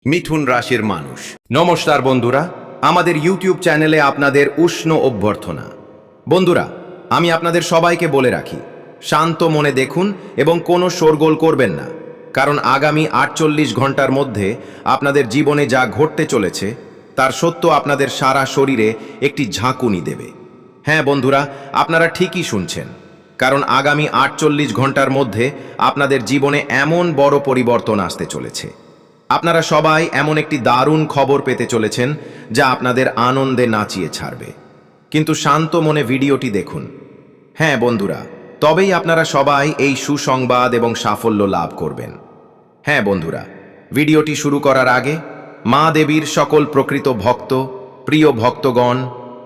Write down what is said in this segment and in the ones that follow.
মিথুন রাশির মানুষ। নমস্কার বন্ধুরা, আমাদের ইউটিউব চ্যানেলে আপনাদের উষ্ণ অভ্যর্থনা। বন্ধুরা, আমি আপনাদের সবাইকে বলে রাখি, শান্ত মনে দেখুন এবং কোনো শোরগোল করবেন না, কারণ আগামী 48 ঘন্টার মধ্যে আপনাদের জীবনে যা ঘটতে চলেছে তার সত্য আপনাদের সারা শরীরে একটি ঝাঁকুনি দেবে। হ্যাঁ বন্ধুরা, আপনারা ঠিকই শুনছেন, কারণ আগামী 48 ঘন্টার মধ্যে আপনাদের জীবনে এমন বড় পরিবর্তন আসতে চলেছে। আপনারা সবাই এমন একটি দারুণ খবর পেতে চলেছেন যা আপনাদের আনন্দে নাচিয়ে ছাড়বে। কিন্তু শান্ত মনে ভিডিওটি দেখুন। হ্যাঁ বন্ধুরা, তবেই আপনারা সবাই এই সুসংবাদ এবং সাফল্য লাভ করবেন। হ্যাঁ বন্ধুরা, ভিডিওটি শুরু করার আগে মা দেবীর সকল প্রকৃত ভক্ত, প্রিয় ভক্তগণ,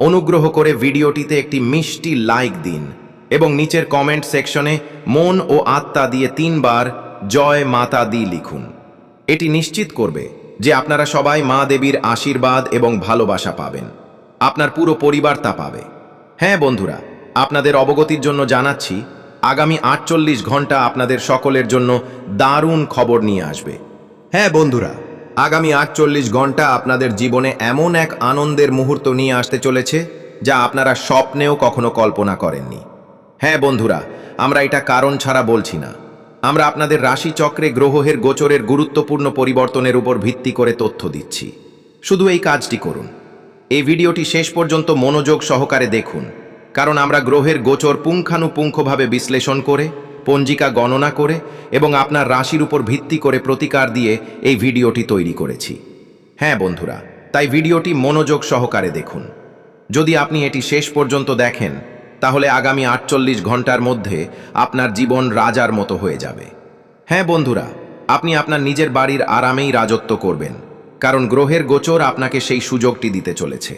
অনুগ্রহ করে ভিডিওটিতে একটি মিষ্টি লাইক দিন এবং নিচের কমেন্ট সেকশনে মন ও আত্মা দিয়ে 3 বার জয় মাতা দি লিখুন। এটি নিশ্চিত করবে যে আপনারা সবাই মা দেবীর আশীর্বাদ এবং ভালোবাসা পাবেন। আপনার পুরো পরিবার তা পাবে। হ্যাঁ বন্ধুরা, আপনাদের অবগতির জন্য জানাচ্ছি, আগামী 48 ঘন্টা আপনাদের সকলের জন্য দারুণ খবর নিয়ে আসবে। হ্যাঁ বন্ধুরা, আগামী 48 ঘন্টা আপনাদের জীবনে এমন এক আনন্দের মুহূর্ত নিয়ে আসতে চলেছে যা আপনারা স্বপ্নেও কখনো কল্পনা করেননি। হ্যাঁ বন্ধুরা, আমরা এটা কারণ ছাড়া বলছি না। আমরা আপনাদের রাশিচক্রে গ্রহের গোচরের গুরুত্বপূর্ণ পরিবর্তনের উপর ভিত্তি করে তথ্য দিচ্ছি। শুধু এই কাজটি করুন। এই ভিডিওটি শেষ পর্যন্ত মনোযোগ সহকারে দেখুন, কারণ আমরা গ্রহের গোচর পুঙ্খানুপুঙ্খভাবে বিশ্লেষণ করে, পঞ্জিকা গণনা করে এবং আপনার রাশির উপর ভিত্তি করে প্রতিকার দিয়ে এই ভিডিওটি তৈরি করেছি। হ্যাঁ বন্ধুরা, তাই ভিডিওটি মনোযোগ সহকারে দেখুন। যদি আপনি এটি শেষ পর্যন্ত দেখেন, তাহলে আগামী 48 ঘন্টার মধ্যে আপনার জীবন রাজার মতো হয়ে যাবে। হ্যাঁ বন্ধুরা, আপনি আপনার নিজের বাড়ির আরামেই রাজত্ব করবেন, কারণ গ্রহের গোচর আপনাকে সেই সুযোগটি দিতে চলেছে।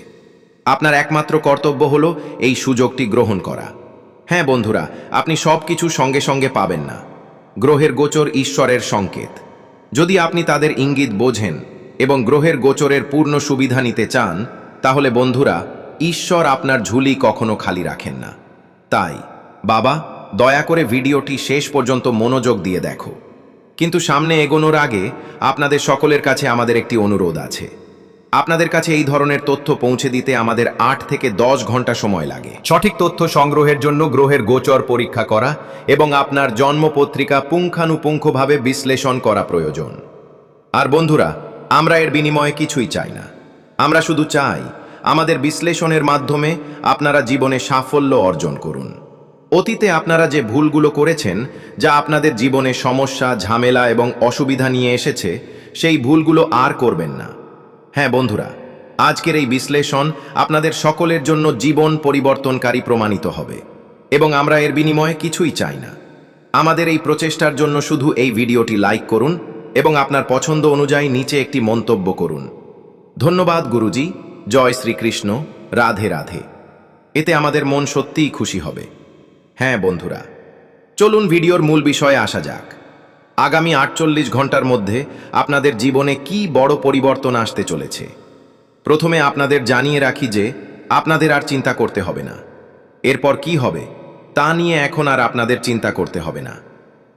আপনার একমাত্র কর্তব্য হলো এই সুযোগটি গ্রহণ করা। হ্যাঁ বন্ধুরা, আপনি সব কিছু সঙ্গে সঙ্গে পাবেন না। গ্রহের গোচর ঈশ্বরের সংকেত। যদি আপনি তাদের ইঙ্গিত বোঝেন এবং গ্রহের গোচরের পূর্ণ সুবিধা নিতে চান, তাহলে বন্ধুরা, ঈশ্বর আপনার ঝুলি কখনো খালি রাখেন না। তাই বাবা, দয়া করে ভিডিওটি শেষ পর্যন্ত মনোযোগ দিয়ে দেখো। কিন্তু সামনে এগোনোর আগে আপনাদের সকলের কাছে আমাদের একটি অনুরোধ আছে। আপনাদের কাছে এই ধরনের তথ্য পৌঁছে দিতে আমাদের 8 থেকে 10 ঘন্টা সময় লাগে। সঠিক তথ্য সংগ্রহের জন্য গ্রহের গোচর পরীক্ষা করা এবং আপনার জন্মপত্রিকা পুঙ্খানুপুঙ্খভাবে বিশ্লেষণ করা প্রয়োজন। আর বন্ধুরা, আমরা এর বিনিময়ে কিছুই চাই না। আমরা শুধু চাই আমাদের বিশ্লেষণের মাধ্যমে আপনারা জীবনে সাফল্য অর্জন করুন। অতীতে আপনারা যে ভুলগুলো করেছেন, যা আপনাদের জীবনে সমস্যা, ঝামেলা এবং অসুবিধা নিয়ে এসেছে, সেই ভুলগুলো আর করবেন না। হ্যাঁ বন্ধুরা, আজকের এই বিশ্লেষণ আপনাদের সকলের জন্য জীবন পরিবর্তনকারী প্রমাণিত হবে এবং আমরা এর বিনিময়ে কিছুই চাই না। আমাদের এই প্রচেষ্টার জন্য শুধু এই ভিডিওটি লাইক করুন এবং আপনার পছন্দ অনুযায়ী নিচে একটি মন্তব্য করুন। ধন্যবাদ গুরুজি, জয় শ্রীকৃষ্ণ, রাধে রাধে। এতে আমাদের মন সত্যিই খুশি হবে। হ্যাঁ বন্ধুরা, চলুন ভিডিওর মূল বিষয়ে আসা যাক। আগামী 48 ঘন্টার মধ্যে আপনাদের জীবনে কি বড় পরিবর্তন আসতে চলেছে। প্রথমে আপনাদের জানিয়ে রাখি যে আপনাদের আর চিন্তা করতে হবে না। এরপর কি হবে তা নিয়ে এখন আর আপনাদের চিন্তা করতে হবে না।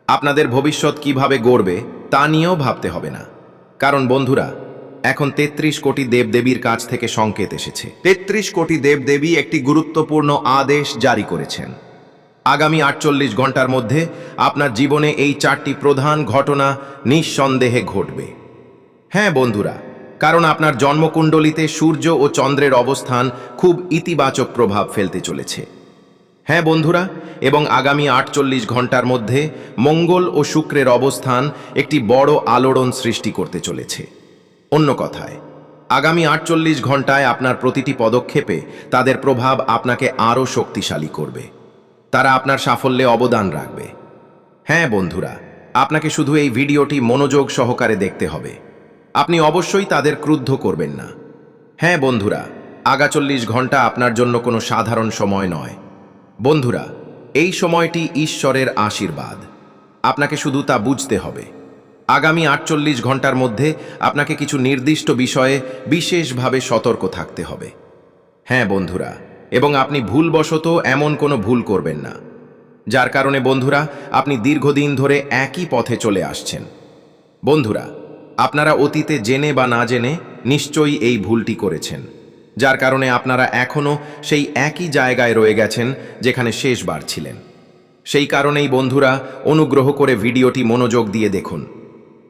আপনাদের ভবিষ্যৎ কিভাবে গড়বে তা নিয়েও ভাবতে হবে না, কারণ বন্ধুরা, এখন 33 কোটি দেবদেবীর কাছ থেকে সংকেত এসেছে। 33 কোটি দেবদেবী একটি গুরুত্বপূর্ণ আদেশ জারি করেছেন। আগামী 48 ঘন্টার মধ্যে আপনার জীবনে এই 4টি প্রধান ঘটনা নিঃসন্দেহে ঘটবে। হ্যাঁ বন্ধুরা, কারণ আপনার জন্মকুণ্ডলিতে সূর্য ও চন্দ্রের অবস্থান খুব ইতিবাচক প্রভাব ফেলতে চলেছে। হ্যাঁ বন্ধুরা, এবং আগামী 48 ঘন্টার মধ্যে মঙ্গল ও শুক্রের অবস্থান একটি বড় আলোড়ন সৃষ্টি করতে চলেছে। অন্য কথায়, আগামী 48 ঘন্টায় আপনার প্রতিটি পদক্ষেপে তাদের প্রভাব আপনাকে আরও শক্তিশালী করবে। তারা আপনার সাফল্যে অবদান রাখবে। হ্যাঁ বন্ধুরা, আপনাকে শুধু এই ভিডিওটি মনোযোগ সহকারে দেখতে হবে। আপনি অবশ্যই তাদের ক্রুদ্ধ করবেন না। হ্যাঁ বন্ধুরা, আগা 40 ঘন্টা আপনার জন্য কোনো সাধারণ সময় নয়। বন্ধুরা, এই সময়টি ঈশ্বরের আশীর্বাদ। আপনাকে শুধু তা বুঝতে হবে। আগামী 48 ঘন্টার মধ্যে আপনাকে কিছু নির্দিষ্ট বিষয়ে বিশেষভাবে সতর্ক থাকতে হবে। হ্যাঁ বন্ধুরা, এবং আপনি ভুলবশত এমন কোনো ভুল করবেন না, যার কারণে বন্ধুরা আপনি দীর্ঘদিন ধরে একই পথে চলে আসছেন। বন্ধুরা, আপনারা অতীতে জেনে বা না জেনে নিশ্চয়ই এই ভুলটি করেছেন, যার কারণে আপনারা এখনও সেই একই জায়গায় রয়ে গেছেন যেখানে শেষবার ছিলেন। সেই কারণেই বন্ধুরা, অনুগ্রহ করে ভিডিওটি মনোযোগ দিয়ে দেখুন।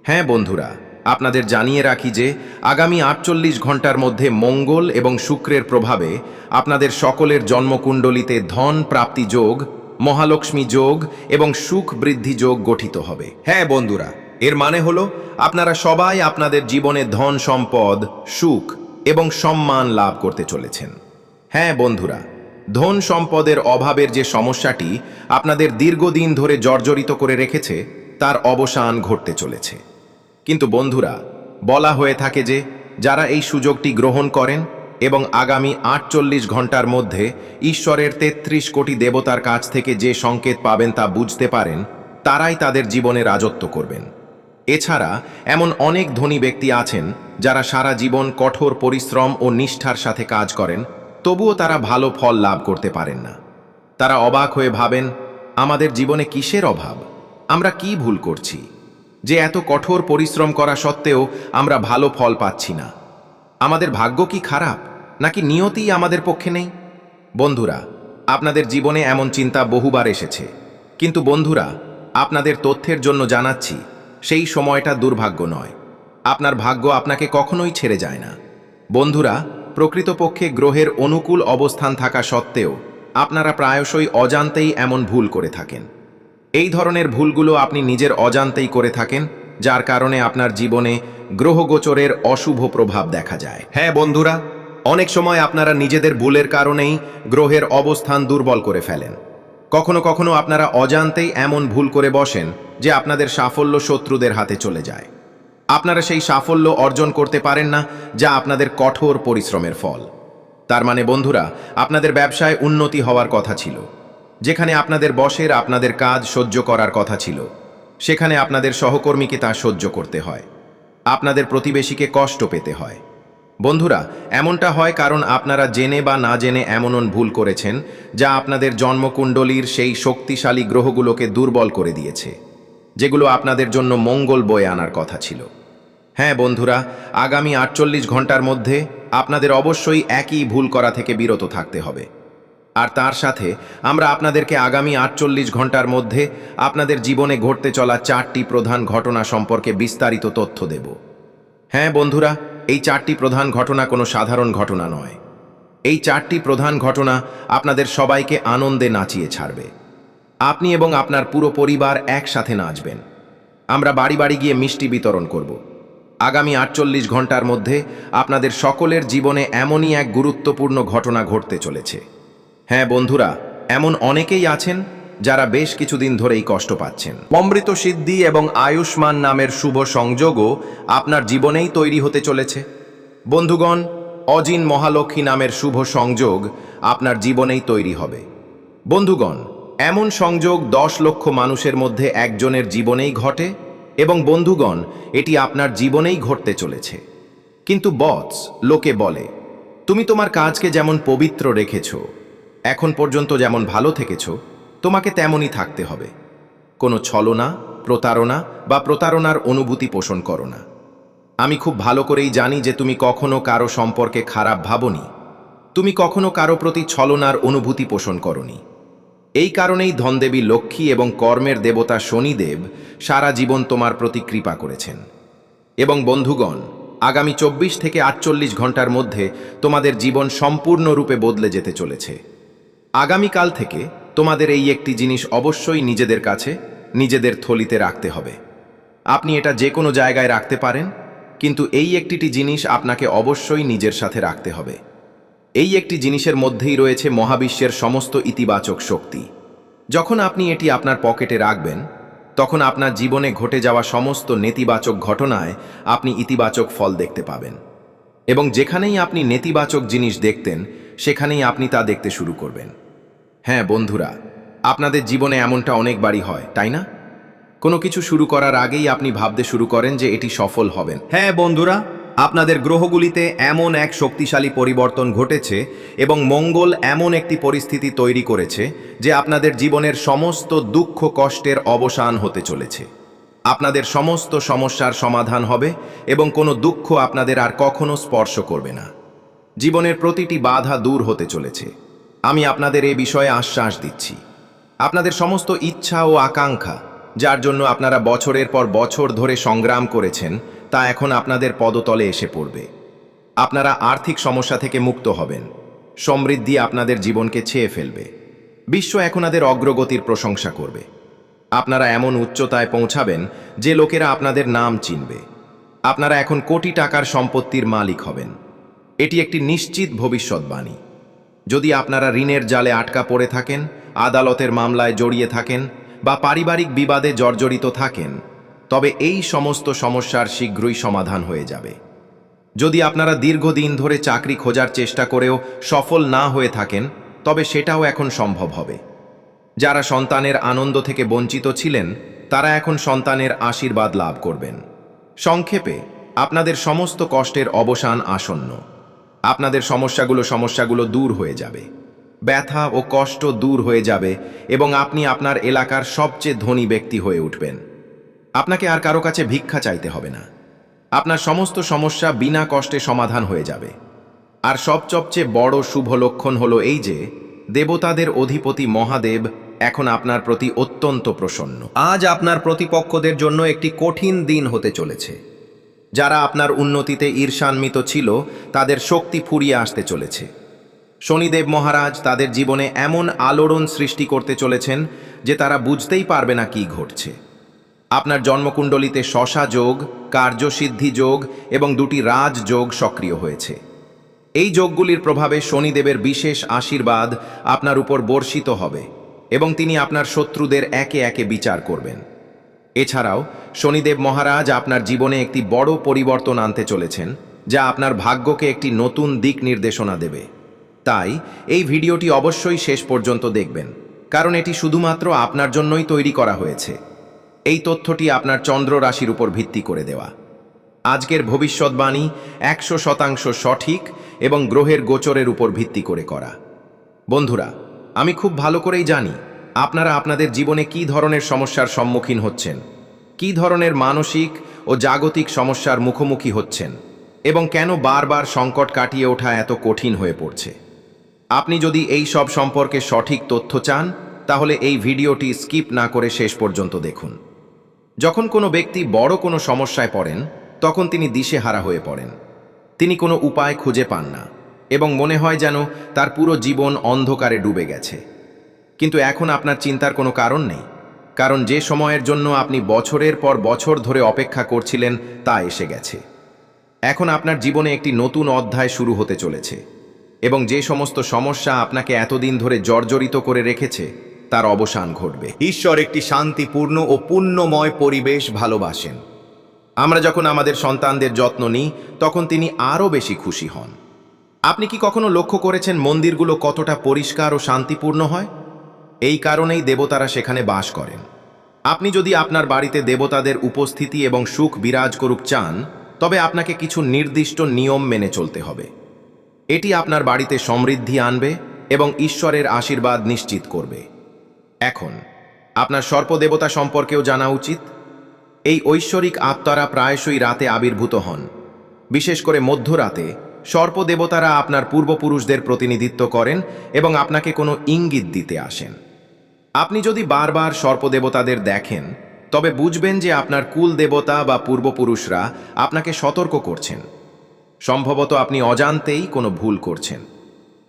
হ্যাঁ বন্ধুরা, আপনাদের জানিয়ে রাখি যে আগামী 48 ঘন্টার মধ্যে মঙ্গল এবং শুক্রের প্রভাবে আপনাদের সকলের জন্মকুণ্ডলিতে ধন প্রাপ্তি যোগ, মহালক্ষ্মী যোগ এবং সুখ বৃদ্ধি যোগ গঠিত হবে। হ্যাঁ বন্ধুরা, এর মানে হলো আপনারা সবাই আপনাদের জীবনে ধন সম্পদ, সুখ এবং সম্মান লাভ করতে চলেছেন। হ্যাঁ বন্ধুরা, ধন সম্পদের অভাবের যে সমস্যাটি আপনাদের দীর্ঘদিন ধরে জর্জরিত করে রেখেছে তার অবসান ঘটতে চলেছে। কিন্তু বন্ধুরা, বলা হয়ে থাকে যে যারা এই সুযোগটি গ্রহণ করেন এবং আগামী 48 ঘন্টার মধ্যে ঈশ্বরের 33 কোটি দেবতার কাছ থেকে যে সংকেত পাবেন তা বুঝতে পারেন, তারাই তাদের জীবনে রাজত্ব করবেন। এছাড়া এমন অনেক ধনী ব্যক্তি আছেন যারা সারা জীবন কঠোর পরিশ্রম ও নিষ্ঠার সাথে কাজ করেন, তবুও তারা ভালো ফল লাভ করতে পারেন না। তারা অবাক হয়ে ভাবেন, আমাদের জীবনে কিসের অভাব? আমরা কি ভুল করছি যে এত কঠোর পরিশ্রম করা সত্ত্বেও আমরা ভালো ফল পাচ্ছি না? আমাদের ভাগ্য কি খারাপ, নাকি নিয়তিই আমাদের পক্ষে নেই? বন্ধুরা, আপনাদের জীবনে এমন চিন্তা বহুবার এসেছে, কিন্তু বন্ধুরা, আপনাদের তথ্যের জন্য জানাচ্ছি, সেই সময়টা দুর্ভাগ্য নয়। আপনার ভাগ্য আপনাকে কখনোই ছেড়ে যায় না। বন্ধুরা, প্রকৃতপক্ষে গ্রহের অনুকূল অবস্থান থাকা সত্ত্বেও আপনারা প্রায়শই অজান্তেই এমন ভুল করে থাকেন। এই ধরনের ভুলগুলো আপনি নিজের অজান্তেই করে থাকেন, যার কারণে আপনার জীবনে গ্রহগোচরের অশুভ প্রভাব দেখা যায়। হ্যাঁ বন্ধুরা, অনেক সময় আপনারা নিজেদের ভুলের কারণেই গ্রহের অবস্থান দুর্বল করে ফেলেন। কখনো কখনো আপনারা অজান্তেই এমন ভুল করে বসেন যে আপনাদের সাফল্য শত্রুদের হাতে চলে যায়। আপনারা সেই সাফল্য অর্জন করতে পারেন না, যা আপনাদের কঠোর পরিশ্রমের ফল। তার মানে বন্ধুরা, আপনাদের ব্যবসায় উন্নতি হওয়ার কথা ছিল। যেখানে আপনাদের বসের আপনাদের কাজ সহ্য করার কথা ছিল, সেখানে আপনাদের সহকর্মীকে তা সহ্য করতে হয়, আপনাদের প্রতিবেশীকে কষ্ট পেতে হয়। বন্ধুরা, এমনটা হয় কারণ আপনারা জেনে বা না জেনে এমন ভুল করেছেন যা আপনাদের জন্মকুণ্ডলীর সেই শক্তিশালী গ্রহগুলোকে দুর্বল করে দিয়েছে, যেগুলো আপনাদের জন্য মঙ্গল বয়ে আনার কথা ছিল। হ্যাঁ বন্ধুরা, আগামী 48 ঘন্টার মধ্যে আপনাদের অবশ্যই একই ভুল করা থেকে বিরত থাকতে হবে। আর তার সাথে আমরা আপনাদেরকে আগামী 48 ঘন্টার মধ্যে আপনাদের জীবনে ঘটতে চলা 4টি প্রধান ঘটনা সম্পর্কে বিস্তারিত তথ্য দেব। হ্যাঁ বন্ধুরা, এই 4টি প্রধান ঘটনা কোনো সাধারণ ঘটনা নয়। এই 4টি প্রধান ঘটনা আপনাদের সবাইকে আনন্দে নাচিয়ে ছাড়বে। আপনি এবং আপনার পুরো পরিবার একসাথে নাচবেন। আমরা বাড়ি বাড়ি গিয়ে মিষ্টি বিতরণ করব। আগামী 48 ঘন্টার মধ্যে আপনাদের সকলের জীবনে এমনই এক গুরুত্বপূর্ণ ঘটনা ঘটতে চলেছে। হ্যাঁ বন্ধুরা, এমন অনেকেই আছেন যারা বেশ কিছুদিন ধরেই কষ্ট পাচ্ছেন। অমৃত সিদ্ধি এবং আয়ুষ্মান নামের শুভ সংযোগও আপনার জীবনেই তৈরি হতে চলেছে। বন্ধুগণ, অজিন মহালক্ষ্মী নামের শুভ সংযোগ আপনার জীবনেই তৈরি হবে। বন্ধুগণ, এমন সংযোগ 10 লক্ষ মানুষের মধ্যে একজনের জীবনেই ঘটে এবং বন্ধুগণ, এটি আপনার জীবনেই ঘটতে চলেছে। কিন্তু বস, লোকে বলে, তুমি তোমার কাজকে যেমন পবিত্র রেখেছ, এখন পর্যন্ত যেমন ভালো থেকেছ, তোমাকে তেমনই থাকতে হবে। কোনো ছলনা, প্রতারণা বা প্রতারণার অনুভূতি পোষণ করো না। আমি খুব ভালো করেই জানি যে তুমি কখনো কারো সম্পর্কে খারাপ ভাবনি, তুমি কখনো কারো প্রতি ছলনার অনুভূতি পোষণ করনি। এই কারণেই ধনদেবী লক্ষ্মী এবং কর্মের দেবতা শনিদেব সারা জীবন তোমার প্রতি কৃপা করেছেন। এবং বন্ধুগণ, আগামী 24 থেকে 48 ঘন্টার মধ্যে তোমাদের জীবন সম্পূর্ণরূপে বদলে যেতে চলেছে। আগামীকাল থেকে তোমাদের এই একটি জিনিস অবশ্যই নিজেদের কাছে, নিজেদের থলিতে রাখতে হবে। আপনি এটা যে কোনো জায়গায় রাখতে পারেন, কিন্তু এই একটি জিনিস আপনাকে অবশ্যই নিজের সাথে রাখতে হবে। এই একটি জিনিসের মধ্যেই রয়েছে মহাবিশ্বের সমস্ত ইতিবাচক শক্তি। যখন আপনি এটি আপনার পকেটে রাখবেন, তখন আপনার জীবনে ঘটে যাওয়া সমস্ত নেতিবাচক ঘটনায় আপনি ইতিবাচক ফল দেখতে পাবেন। এবং যেখানেই আপনি নেতিবাচক জিনিস দেখতেন, সেখানেই আপনি তা দেখতে শুরু করবেন। হ্যাঁ বন্ধুরা, আপনাদের জীবনে এমনটা অনেকবারই হয়, তাই না? কোনো কিছু শুরু করার আগেই আপনি ভাবতে শুরু করেন যে এটি সফল হবেন। হ্যাঁ বন্ধুরা, আপনাদের গ্রহগুলিতে এমন এক শক্তিশালী পরিবর্তন ঘটেছে এবং মঙ্গল এমন একটি পরিস্থিতি তৈরি করেছে যে আপনাদের জীবনের সমস্ত দুঃখ কষ্টের অবসান হতে চলেছে। আপনাদের সমস্ত সমস্যার সমাধান হবে এবং কোনো দুঃখ আপনাদের আর কখনো স্পর্শ করবে না। জীবনের প্রতিটি বাধা দূর হতে চলেছে। আমি আপনাদের এ বিষয়ে আশ্বাস দিচ্ছি। আপনাদের সমস্ত ইচ্ছা ও আকাঙ্ক্ষা, যার জন্য আপনারা বছরের পর বছর ধরে সংগ্রাম করেছেন, তা এখন আপনাদের পদতলে এসে পড়বে। আপনারা আর্থিক সমস্যা থেকে মুক্ত হবেন। সমৃদ্ধি আপনাদের জীবনকে ছেয়ে ফেলবে। বিশ্ব আপনাদের অগ্রগতির প্রশংসা করবে। আপনারা এমন উচ্চতায় পৌঁছাবেন যে লোকেরা আপনাদের নাম চিনবে। আপনারা এখন কোটি টাকার সম্পত্তির মালিক হবেন। এটি একটি নিশ্চিত ভবিষ্যৎবাণী। যদি আপনারা ঋণের জালে আটকা পড়ে থাকেন, আদালতের মামলায় জড়িয়ে থাকেন বা পারিবারিক বিবাদে জর্জরিত থাকেন, তবে এই সমস্ত সমস্যার শীঘ্রই সমাধান হয়ে যাবে। যদি আপনারা দীর্ঘদিন ধরে চাকরি খোঁজার চেষ্টা করেও সফল না হয়ে থাকেন, তবে সেটাও এখন সম্ভব হবে। যারা সন্তানের আনন্দ থেকে বঞ্চিত ছিলেন, তারা এখন সন্তানের আশীর্বাদ লাভ করবেন। সংক্ষেপে, আপনাদের সমস্ত কষ্টের অবসান আসন্ন। আপনাদের সমস্যাগুলো দূর হয়ে যাবে। ব্যথা ও কষ্ট দূর হয়ে যাবে এবং আপনি আপনার এলাকার সবচেয়ে ধনী ব্যক্তি হয়ে উঠবেন। আপনাকে আর কারো কাছে ভিক্ষা চাইতে হবে না। আপনার সমস্ত সমস্যা বিনা কষ্টে সমাধান হয়ে যাবে। আর সবচেয়ে বড় শুভ লক্ষণ হলো এই যে, দেবতাদের অধিপতি মহাদেব এখন আপনার প্রতি অত্যন্ত প্রসন্ন। আজ আপনার প্রতিপক্ষদের জন্য একটি কঠিন দিন হতে চলেছে। যারা আপনার উন্নতিতে ঈর্ষান্বিত ছিল, তাদের শক্তি ফুরিয়ে আসতে চলেছে। শনিদেব মহারাজ তাদের জীবনে এমন আলোড়ন সৃষ্টি করতে চলেছেন যে তারা বুঝতেই পারবে না কি ঘটছে। আপনার জন্মকুণ্ডলিতে শশা যোগ, কার্যসিদ্ধি যোগ এবং দুটি রাজ যোগ সক্রিয় হয়েছে। এই যোগগুলির প্রভাবে শনিদেবের বিশেষ আশীর্বাদ আপনার উপর বর্ষিত হবে এবং তিনি আপনার শত্রুদের একে একে বিচার করবেন। এছাড়াও শনিদেব মহারাজ আপনার জীবনে একটি বড় পরিবর্তন আনতে চলেছেন, যা আপনার ভাগ্যকে একটি নতুন দিক নির্দেশনা দেবে। তাই এই ভিডিওটি অবশ্যই শেষ পর্যন্ত দেখবেন, কারণ এটি শুধুমাত্র আপনার জন্যই তৈরি করা হয়েছে। এই তথ্যটি আপনার চন্দ্র রাশির উপর ভিত্তি করে দেওয়া। আজকের ভবিষ্যৎবাণী 100% সঠিক এবং গ্রহের গোচরের উপর ভিত্তি করে করা। বন্ধুরা, আমি খুব ভালো করেই জানি আপনারা আপনাদের জীবনে কী ধরনের সমস্যার সম্মুখীন হচ্ছেন, কী ধরনের মানসিক ও জাগতিক সমস্যার মুখোমুখি হচ্ছেন এবং কেন বারবার সংকট কাটিয়ে ওঠা এত কঠিন হয়ে পড়ছে। আপনি যদি এই সব সম্পর্কে সঠিক তথ্য চান, তাহলে এই ভিডিওটি স্কিপ না করে শেষ পর্যন্ত দেখুন। যখন কোনো ব্যক্তি বড় কোনো সমস্যায় পড়েন, তখন তিনি দিশেহারা হয়ে পড়েন। তিনি কোনো উপায় খুঁজে পান না এবং মনে হয় যেন তার পুরো জীবন অন্ধকারে ডুবে গেছে। কিন্তু এখন আপনার চিন্তার কোনো কারণ নেই, কারণ যে সময়ের জন্য আপনি বছরের পর বছর ধরে অপেক্ষা করছিলেন তা এসে গেছে। এখন আপনার জীবনে একটি নতুন অধ্যায় শুরু হতে চলেছে এবং যে সমস্ত সমস্যা আপনাকে এতদিন ধরে জর্জরিত করে রেখেছে, তার অবসান ঘটবে। ঈশ্বর একটি শান্তিপূর্ণ ও পুণ্যময় পরিবেশ ভালোবাসেন। আমরা যখন আমাদের সন্তানদের যত্ন নিই, তখন তিনি আরও বেশি খুশি হন। আপনি কি কখনো লক্ষ্য করেছেন মন্দিরগুলো কতটা পরিষ্কার ও শান্তিপূর্ণ হয়? এই কারণেই দেবতারা সেখানে বাস করেন। আপনি যদি আপনার বাড়িতে দেবতাদের উপস্থিতি এবং সুখ বিরাজ করুক চান, তবে আপনাকে কিছু নির্দিষ্ট নিয়ম মেনে চলতে হবে। এটি আপনার বাড়িতে সমৃদ্ধি আনবে এবং ঈশ্বরের আশীর্বাদ নিশ্চিত করবে। এখন আপনার সর্পদেবতা সম্পর্কেও জানা উচিত। এই ঐশ্বরিক আত্মারা প্রায়শই রাতে আবির্ভূত হন। বিশেষ করে মধ্যরাতে সর্পদেবতারা আপনার পূর্বপুরুষদের প্রতিনিধিত্ব করেন এবং আপনাকে কোনো ইঙ্গিত দিতে আসেন। আপনি যদি বারবার সর্পদেবতাদের দেখেন, তবে বুঝবেন যে আপনার কুল দেবতা বা পূর্বপুরুষরা আপনাকে সতর্ক করছেন। সম্ভবত আপনি অজান্তেই কোনো ভুল করছেন।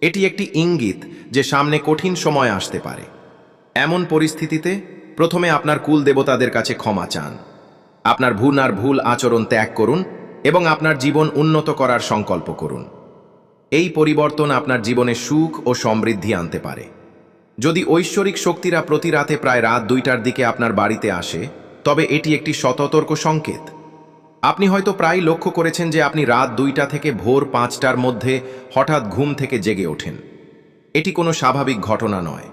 এটি একটি ইঙ্গিত যে সামনে কঠিন সময় আসতে পারে। এমন পরিস্থিতিতে প্রথমে আপনার কুল দেবতাদের কাছে ক্ষমা চান। আপনার ভুল আচরণ ত্যাগ করুন এবং আপনার জীবন উন্নত করার সংকল্প করুন। এই পরিবর্তন আপনার জীবনে সুখ ও সমৃদ্ধি আনতে পারে। যদি ঐশ্বরিক শক্তিরা প্রতি রাতে প্রায় রাত 2টার দিকে আপনার বাড়িতে আসে, তবে এটি একটি সতর্ক সংকেত। আপনি হয়তো প্রায় লক্ষ্য করেছেন যে আপনি রাত 2টা থেকে ভোর 5টার মধ্যে হঠাৎ ঘুম থেকে জেগে ওঠেন। এটি কোনো স্বাভাবিক ঘটনা নয়।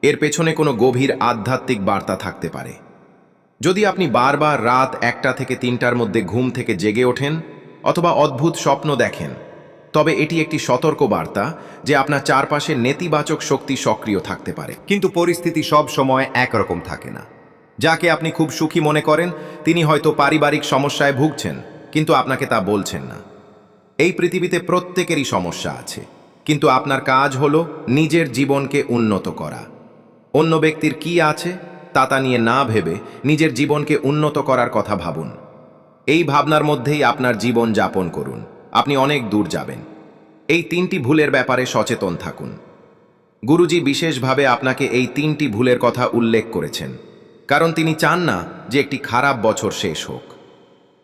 এর পেছনে কোনো গভীর আধ্যাত্মিক বার্তা থাকতে পারে। যদি আপনি বারবার রাত 1টা থেকে 3টার মধ্যে ঘুম থেকে জেগে ওঠেন অথবা অদ্ভুত স্বপ্ন দেখেন, তবে এটি একটি সতর্ক বার্তা যে আপনার চারপাশে নেতিবাচক শক্তি সক্রিয় থাকতে পারে। কিন্তু পরিস্থিতি সব সময় একরকম থাকে না। যাকে আপনি খুব সুখী মনে করেন তিনি হয়তো পারিবারিক সমস্যায় ভুগছেন, কিন্তু আপনাকে তা বলছেন না। এই পৃথিবীতে প্রত্যেকেরই সমস্যা আছে, কিন্তু আপনার কাজ হলো নিজের জীবনকে উন্নত করা। অন্য ব্যক্তির কি আছে তা নিয়ে না ভেবে নিজের জীবনকে উন্নত করার কথা ভাবুন। এই ভাবনার মধ্যেই আপনার জীবন যাপন করুন, আপনি অনেক দূর যাবেন। এই 3টি ভুলের ব্যাপারে সচেতন থাকুন। গুরুজি বিশেষভাবে আপনাকে এই 3টি ভুলের কথা উল্লেখ করেছেন, কারণ তিনি চান না যে একটি খারাপ বছর শেষ হোক।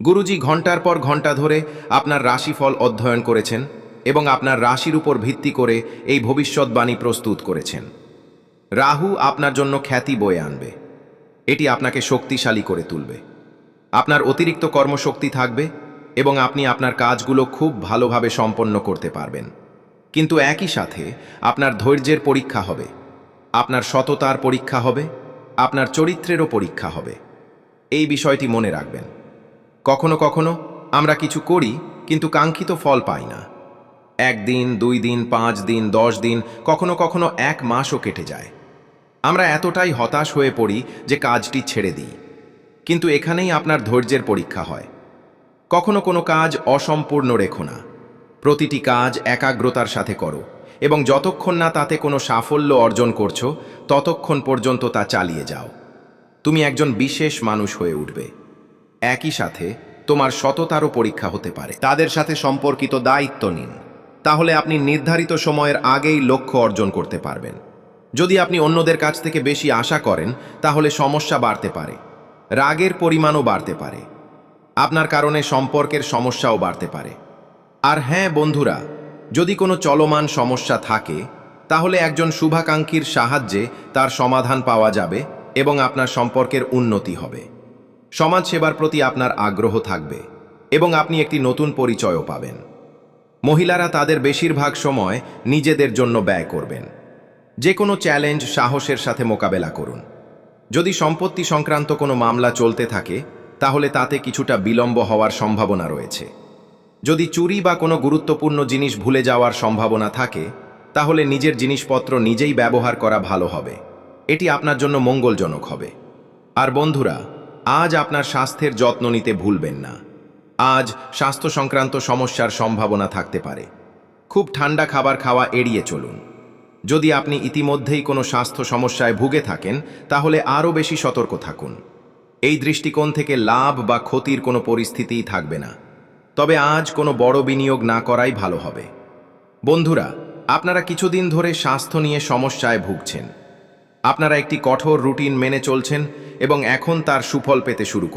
গুরুজি ঘন্টার পর ঘন্টা ধরে আপনার রাশিফল অধ্যয়ন করেছেন এবং আপনার রাশির উপর ভিত্তি করে এই ভবিষ্যৎবাণী প্রস্তুত করেছেন। রাহু আপনার জন্য খ্যাতি বয়ে আনবে, এটি আপনাকে শক্তিশালী করে তুলবে। আপনার অতিরিক্ত কর্মশক্তি থাকবে এবং আপনি আপনার কাজগুলো খুব ভালোভাবে সম্পন্ন করতে পারবেন। কিন্তু একই সাথে আপনার ধৈর্যের পরীক্ষা হবে, আপনার সততার পরীক্ষা হবে, আপনার চরিত্রেরও পরীক্ষা হবে। এই বিষয়টি মনে রাখবেন। কখনো কখনো আমরা কিছু করি কিন্তু কাঙ্ক্ষিত ফল পাই না। 1 দিন, 2 দিন, 5 দিন, 10 দিন, কখনো কখনো 1 মাসও কেটে যায়। আমরা এতটাই হতাশ হয়ে পড়ি যে কাজটি ছেড়ে দিই। কিন্তু এখানেই আপনার ধৈর্যের পরীক্ষা হয়। কখনো কোনো কাজ অসম্পূর্ণ রেখো না। প্রতিটি কাজ একাগ্রতার সাথে করো এবং যতক্ষণ না তাতে কোনো সাফল্য অর্জন করছো ততক্ষণ পর্যন্ত তা চালিয়ে যাও। তুমি একজন বিশেষ মানুষ হয়ে উঠবে। একই সাথে তোমার সততারও পরীক্ষা হতে পারে। তাদের সাথে সম্পর্কিত দায়িত্ব নিন, তাহলে আপনি নির্ধারিত সময়ের আগেই লক্ষ্য অর্জন করতে পারবেন। যদি আপনি অন্যদের কাছ থেকে বেশি আশা করেন তাহলে সমস্যা বাড়তে পারে, রাগের পরিমাণও বাড়তে পারে, আপনার কারণে সম্পর্কের সমস্যাও বাড়তে পারে। আর হ্যাঁ বন্ধুরা, যদি কোনো চলমান সমস্যা থাকে তাহলে একজন শুভাকাঙ্ক্ষীর সাহায্যে তার সমাধান পাওয়া যাবে এবং আপনার সম্পর্কের উন্নতি হবে। সমাজসেবার প্রতি আপনার আগ্রহ থাকবে এবং আপনি একটি নতুন পরিচয়ও পাবেন। মহিলারা তাদের বেশিরভাগ সময় নিজেদের জন্য ব্যয় করবেন। যে কোনো চ্যালেঞ্জ সাহসের সাথে মোকাবেলা করুন। যদি সম্পত্তি সংক্রান্ত কোনো মামলা চলতে থাকে তাহলে তাতে কিছুটা বিলম্ব হওয়ার সম্ভাবনা রয়েছে। যদি চুরি বা কোনো গুরুত্বপূর্ণ জিনিস ভুলে যাওয়ার সম্ভাবনা থাকে তাহলে নিজের জিনিসপত্র নিজেই ব্যবহার করা ভালো হবে, এটি আপনার জন্য মঙ্গলজনক হবে। আর বন্ধুরা, আজ আপনার স্বাস্থ্যের যত্ন নিতে ভুলবেন না। আজ স্বাস্থ্য সংক্রান্ত সমস্যার সম্ভাবনা থাকতে পারে। খুব ঠান্ডা খাবার খাওয়া এড়িয়ে চলুন। যদি আপনি ইতিমধ্যেই কোনো স্বাস্থ্য সমস্যায় ভুগে থাকেন তাহলে আরও বেশি সতর্ক থাকুন। এই দৃষ্টিকোণ থেকে লাভ বা ক্ষতির কোনো পরিস্থিতিই থাকবে না, তবে আজ কোনো বড় বিনিয়োগ না করাই ভালো হবে। বন্ধুরা, আপনারা কিছুদিন ধরে স্বাস্থ্য নিয়ে সমস্যায় ভুগছেন। আপনারা একটি কঠোর রুটিন মেনে চলছেন এবং এখন তার সুফল পেতে শুরু করছেন।